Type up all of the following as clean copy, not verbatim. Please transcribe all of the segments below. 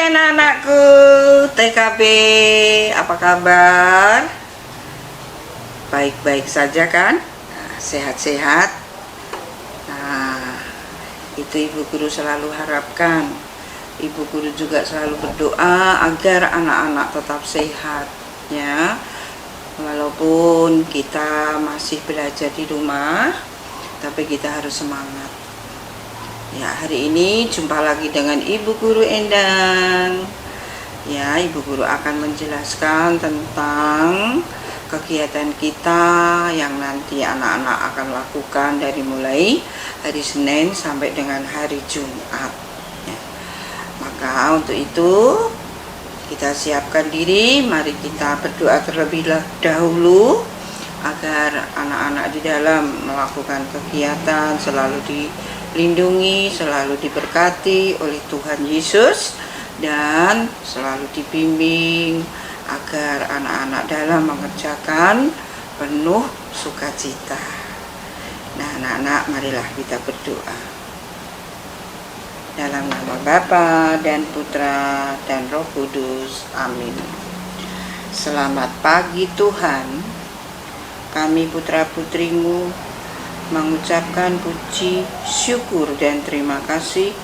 Hai anak-anakku TKB, apa kabar? Baik-baik saja kan? Sehat-sehat. Nah, itu Ibu Guru selalu harapkan. Ibu Guru juga selalu berdoa agar anak-anak tetap sehat, ya. Walaupun kita masih belajar di rumah, tapi kita harus semangat. Ya, hari ini jumpa lagi dengan Ibu Guru Endang. Ya, Ibu Guru akan menjelaskan tentang kegiatan kita yang nanti anak-anak akan lakukan dari mulai hari Senin sampai dengan hari Jumat. Ya. Maka untuk itu kita siapkan diri, mari kita berdoa terlebih dahulu agar anak-anak di dalam melakukan kegiatan selalu dilindungi, selalu diberkati oleh Tuhan Yesus, dan selalu dibimbing agar anak-anak dalam mengerjakan penuh sukacita. Nah, anak-anak, marilah kita berdoa. Dalam nama Bapa dan Putra dan Roh Kudus. Amin. Selamat pagi Tuhan. Kami putra-putrimu mengucapkan puji, syukur, dan terima kasih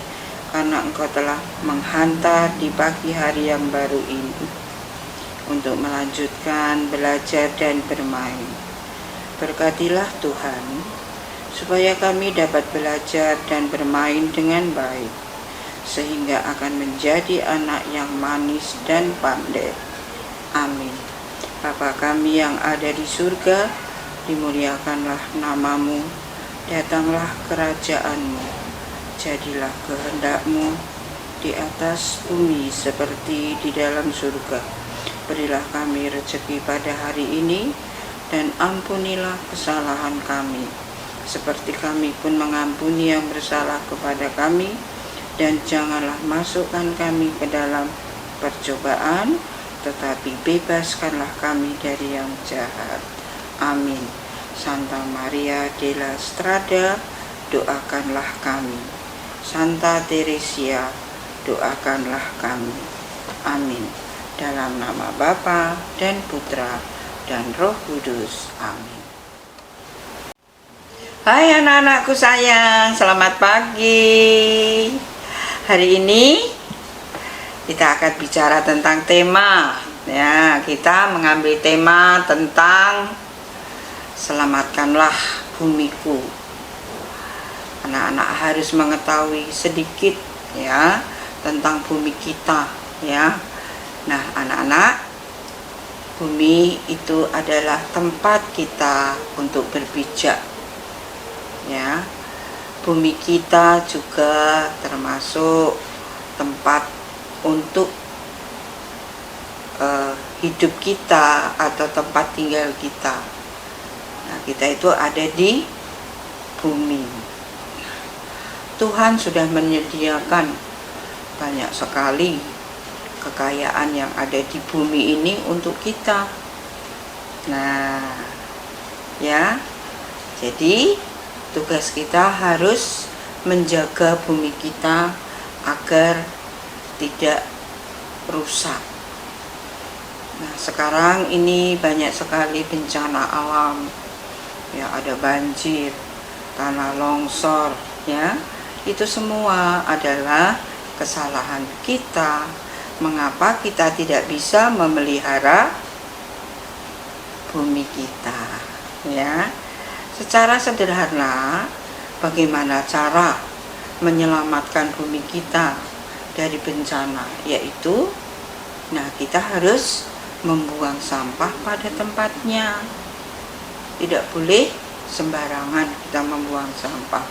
karena Engkau telah menghantar di pagi hari yang baru ini untuk melanjutkan belajar dan bermain. Berkatilah Tuhan, supaya kami dapat belajar dan bermain dengan baik, sehingga akan menjadi anak yang manis dan pandai. Amin. Bapa kami yang ada di surga, dimuliakanlah namamu, datanglah kerajaanmu, jadilah kehendak-mu di atas bumi seperti di dalam surga. Berilah kami rezeki pada hari ini, dan ampunilah kesalahan kami, seperti kami pun mengampuni yang bersalah kepada kami, dan janganlah masukkan kami ke dalam percobaan, tetapi bebaskanlah kami dari yang jahat. Amin. Santa Maria della Strada, doakanlah kami. Santa Teresia, doakanlah kami. Amin. Dalam nama Bapa dan Putra dan Roh Kudus. Amin. Hai anak-anakku sayang, selamat pagi. Hari ini kita akan bicara tentang tema. Ya, kita mengambil tema tentang selamatkanlah bumiku. Anak-anak harus mengetahui sedikit ya tentang bumi kita, ya. Nah, anak-anak, bumi itu adalah tempat kita untuk berpijak. Ya. Bumi kita juga termasuk tempat untuk hidup kita atau tempat tinggal kita. Nah, kita itu ada di bumi. Tuhan sudah menyediakan banyak sekali kekayaan yang ada di bumi ini untuk kita. Nah, ya, jadi tugas kita harus menjaga bumi kita agar tidak rusak. Nah, sekarang ini banyak sekali bencana alam. Ya, ada banjir, tanah longsor, ya. Itu semua adalah kesalahan kita. Mengapa kita tidak bisa memelihara bumi kita, ya? Secara sederhana, bagaimana cara menyelamatkan bumi kita dari bencana? Yaitu, nah, kita harus membuang sampah pada tempatnya. Tidak boleh sembarangan kita membuang sampah,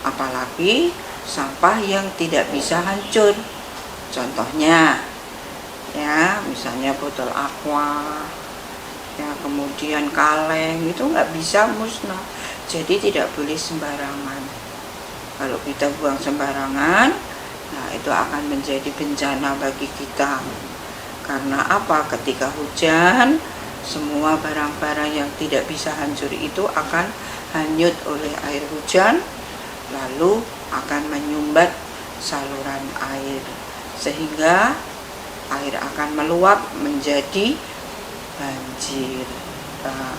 apalagi sampah yang tidak bisa hancur. Contohnya, ya, misalnya botol aqua, ya, kemudian kaleng, itu nggak bisa musnah. Jadi tidak boleh sembarangan. Kalau kita buang sembarangan, nah, itu akan menjadi bencana bagi kita. Karena apa? Ketika hujan, semua barang-barang yang tidak bisa hancur itu akan hanyut oleh air hujan, lalu akan menyumbat saluran air sehingga air akan meluap menjadi banjir. Nah,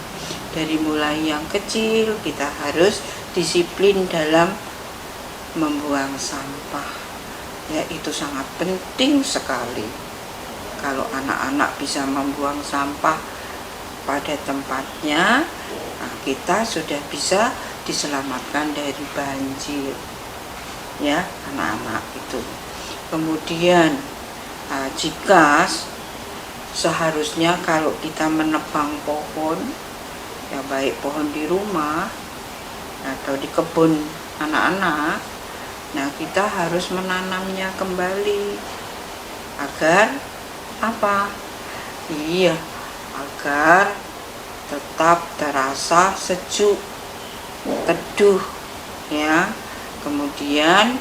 dari mulai yang kecil kita harus disiplin dalam membuang sampah, ya itu sangat penting sekali. Kalau anak-anak bisa membuang sampah pada tempatnya, nah kita sudah bisa diselamatkan dari banjir, ya anak-anak itu. Kemudian jika seharusnya kalau kita menebang pohon, ya baik pohon di rumah atau di kebun anak-anak, nah kita harus menanamnya kembali agar apa? Iya, agar tetap terasa sejuk, teduh, ya. Kemudian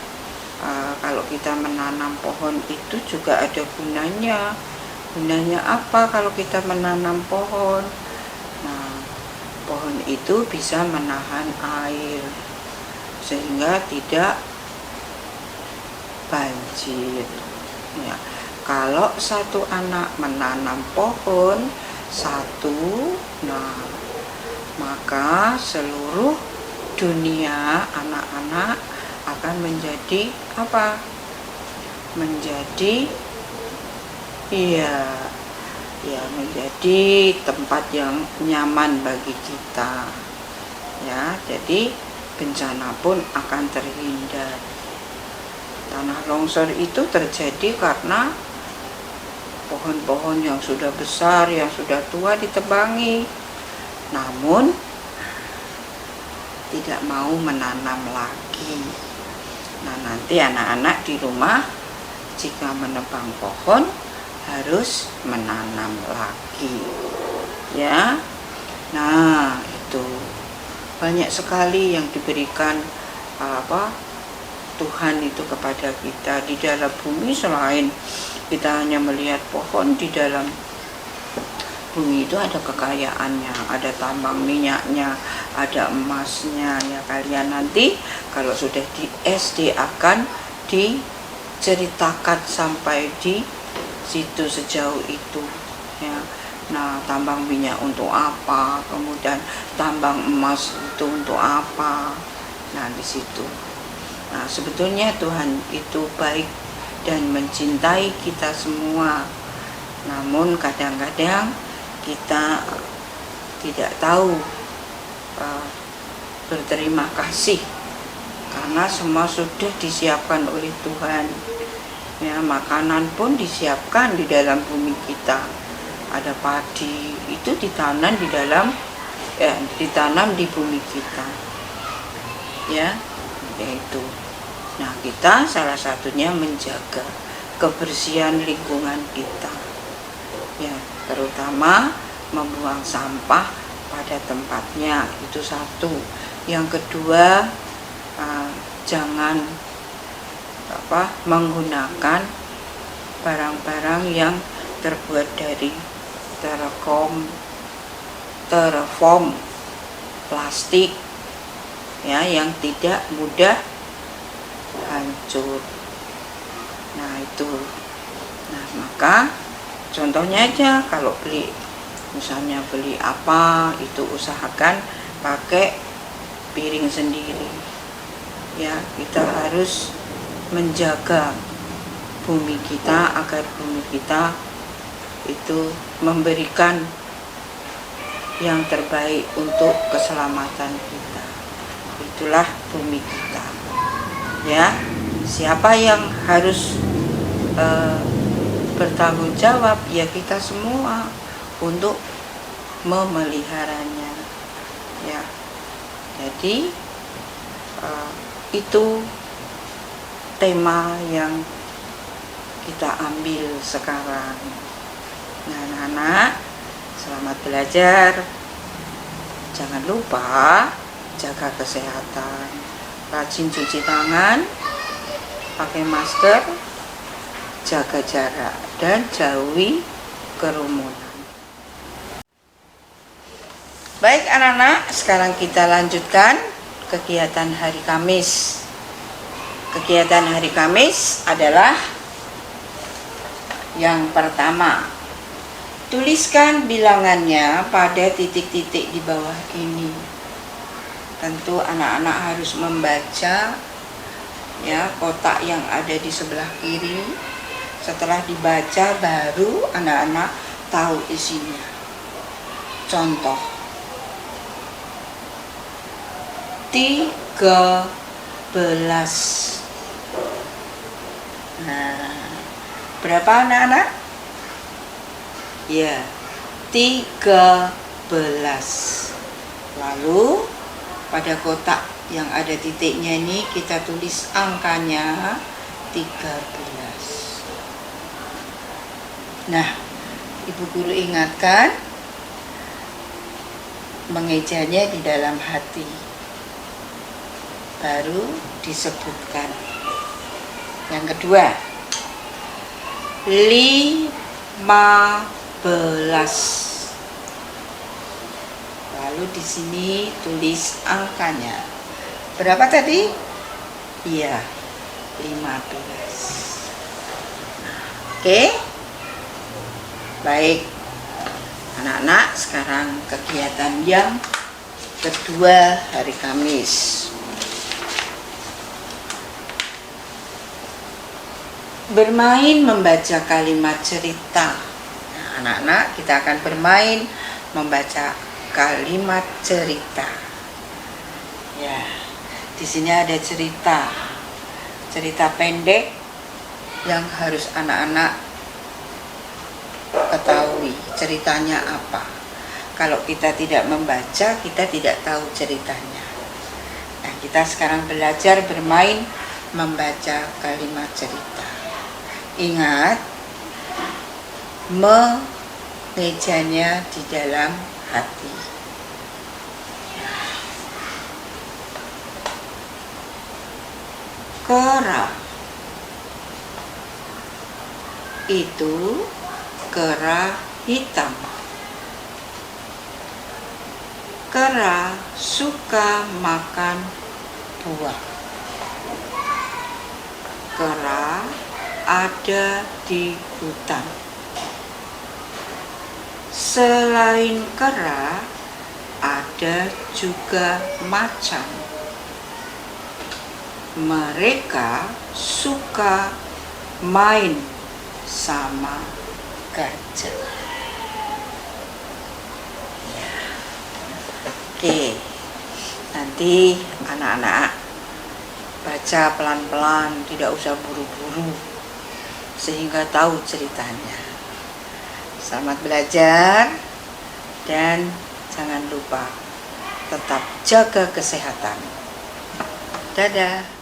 kalau kita menanam pohon itu juga ada gunanya. Gunanya apa kalau kita menanam pohon? Nah, pohon itu bisa menahan air sehingga tidak banjir. Ya, kalau satu anak menanam pohon satu, nah maka seluruh dunia anak-anak akan menjadi apa? Menjadi menjadi tempat yang nyaman bagi kita, ya. Jadi bencana pun akan terhindar. Tanah longsor itu terjadi karena pohon-pohon yang sudah besar, yang sudah tua ditebangi, namun tidak mau menanam lagi. Nah, nanti anak-anak di rumah jika menebang pohon harus menanam lagi, ya. Nah, itu banyak sekali yang diberikan Tuhan itu kepada kita di dalam bumi. Selain kita hanya melihat pohon, di dalam bumi itu ada kekayaannya, ada tambang minyaknya, ada emasnya, ya. Kalian nanti kalau sudah di SD akan diceritakan sampai di situ sejauh itu, ya. Nah, tambang minyak untuk apa, kemudian tambang emas itu untuk apa, nah di situ. Nah, sebetulnya Tuhan itu baik dan mencintai kita semua, namun kadang-kadang kita tidak tahu berterima kasih karena semua sudah disiapkan oleh Tuhan, ya. Makanan pun disiapkan di dalam bumi kita. Ada padi itu ditanam di bumi kita, ya, yaitu. Nah, kita salah satunya menjaga kebersihan lingkungan kita, ya, terutama membuang sampah pada tempatnya, itu satu. Yang kedua, jangan menggunakan barang-barang yang terbuat dari terfoam plastik, ya, yang tidak mudah hancur. Nah, itu. Nah, maka contohnya aja kalau misalnya beli apa, itu usahakan pakai piring sendiri, ya. Kita harus menjaga bumi kita agar bumi kita itu memberikan yang terbaik untuk keselamatan kita. Itulah bumi kita, ya. Siapa yang harus bertanggung jawab? Ya kita semua untuk memeliharanya, ya. Jadi itu tema yang kita ambil sekarang. Nah, anak-anak, selamat belajar. Jangan lupa jaga kesehatan, rajin cuci tangan, pakai masker, jaga jarak, dan jauhi kerumunan. Baik anak-anak, sekarang kita lanjutkan kegiatan hari Kamis. Kegiatan hari Kamis adalah Yang pertama, tuliskan bilangannya pada titik-titik di bawah ini. Tentu anak-anak harus membaca ya kotak yang ada di sebelah kiri. Setelah dibaca baru anak-anak tahu isinya. Contoh 13. Nah, berapa anak-anak? Ya, 13. Lalu pada kotak yang ada titiknya ini kita tulis angkanya 13. Nah, Ibu Guru ingatkan mengejanya di dalam hati, baru disebutkan. Yang kedua, 15. Lalu di sini tulis angkanya. Berapa tadi? Iya, 15. Oke. Baik. Anak-anak, sekarang kegiatan yang kedua hari Kamis. Bermain membaca kalimat cerita. Nah, anak-anak, kita akan bermain membaca kalimat cerita. Ya, di sini ada cerita pendek yang harus anak-anak ketahui ceritanya apa. Kalau kita tidak membaca, kita tidak tahu ceritanya. Nah, kita sekarang belajar bermain membaca kalimat cerita. Ingat, mengejanya di dalam hati. Kera itu kera hitam. Kera suka makan buah. Kera ada di hutan. Selain kera, ada juga macan. Mereka suka main sama gajah. Ya. Oke, nanti anak-anak baca pelan-pelan, tidak usah buru-buru, sehingga tahu ceritanya. Selamat belajar dan jangan lupa tetap jaga kesehatan. Dadah.